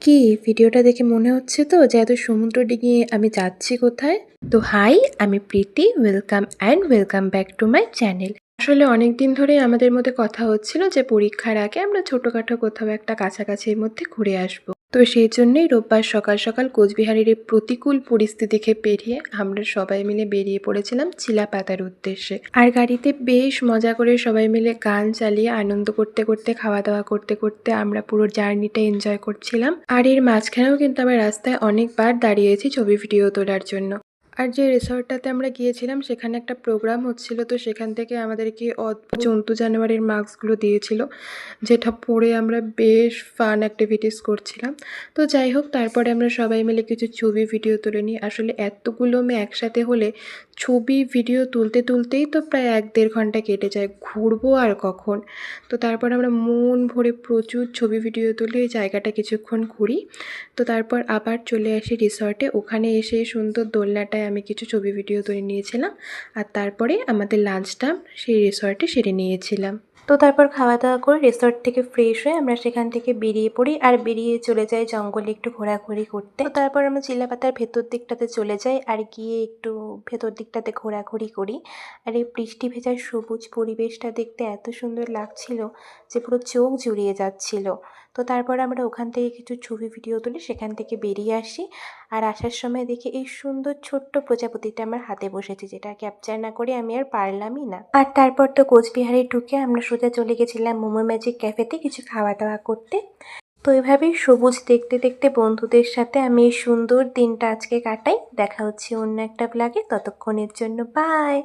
কি ভিডিওটা দেখে মনে হচ্ছে তো যে এত সমুদ্র ডিঙিয়ে আমি যাচ্ছি কোথায়? তো হাই, আমি Preeti. Welcome back to my channel. আসলে অনেকদিন ধরেই আমাদের মধ্যে কথা হচ্ছিল যে পরীক্ষার আগে আমরা ছোটখাটো কোথাও একটা কাছাকাছির মধ্যে ঘুরে আসবো। তো সেই জন্যই রোববার সকাল সকাল কোচবিহারের এই প্রতিকূল পরিস্থিতিকে পেরিয়ে আমরা সবাই মিলে বেরিয়ে পড়েছিলাম চিলাপাতার উদ্দেশ্যে। আর গাড়িতে বেশ মজা করে সবাই মিলে গান চালিয়ে আনন্দ করতে করতে খাওয়া দাওয়া করতে করতে আমরা পুরো জার্নিটা এনজয় করছিলাম। আর এর মাঝখানেও কিন্তু আমরা রাস্তায় অনেকবার দাঁড়িয়েছি ছবি ভিডিও তোলার জন্য। আর যে রিসর্টটাতে আমরা গিয়েছিলাম সেখানে একটা প্রোগ্রাম হচ্ছিল, তো সেখান থেকে আমাদেরকে অদ্ভুত জন্তু জানোয়ারের মাস্কগুলো দিয়েছিল, যেটা পরে আমরা বেশ ফান অ্যাক্টিভিটিস করছিলাম। তো যাই হোক, তারপরে আমরা সবাই মিলে কিছু ছবি ভিডিও তুলে নিই। আসলে এতগুলো মেয়ে একসাথে হলে ছবি ভিডিও তুলতে তুলতেই তো প্রায় 1-1.5 ঘন্টা কেটে যায়, ঘুরবো আর কখন। তো তারপর আমরা মন ভরে প্রচুর ছবি ভিডিও তুলে ওই জায়গাটা কিছুক্ষণ ঘুরি। তো তারপর আবার চলে আসি রিসর্টে। ওখানে এসে সুন্দর দোলনাটায় আমি কিছু ছবি ভিডিও তুলে নিয়েছিলাম। আর তারপরে আমাদের লাঞ্চটা সেই রিসর্টে সেরে নিয়েছিলাম। তো তারপর খাওয়া দাওয়া করে রিসর্ট থেকে ফ্রেশ হয়ে আমরা সেখান থেকে বেরিয়ে পড়ি আর বেরিয়ে চলে যাই জঙ্গলে একটু ঘোরাঘুরি করতে। তো তারপর আমরা চিলাপাতার ভেতর দিকটাতে চলে যাই আর গিয়ে একটু ভেতর দিকটাতে ঘোরাঘুরি করি। আর এই বৃষ্টি ভেজা সবুজ পরিবেশটা দেখতে এত সুন্দর লাগছিল যে পুরো চোখ জুড়িয়ে যাচ্ছিল। তো তারপর আমরা ওখান থেকে কিছু ছবি ভিডিও তুলে সেখান থেকে বেরিয়ে আসি। আর আসার সময় দেখি এই সুন্দর ছোট্ট প্রজাপতিটা আমার হাতে বসেছে, যেটা ক্যাপচার না করে আমি আর পারলামই না। আর তারপর তো কোচবিহারে ঢুকে আমরা সোজা চলে গেছিলাম মোমো ম্যাজিক ক্যাফেতে কিছু খাওয়া দাওয়া করতে। তো এভাবেই সবুজ দেখতে দেখতে বন্ধুদের সাথে আমি এই সুন্দর দিনটা আজকে কাটাই। দেখা হচ্ছে অন্য একটা ব্লগে, ততক্ষণের জন্য বাই।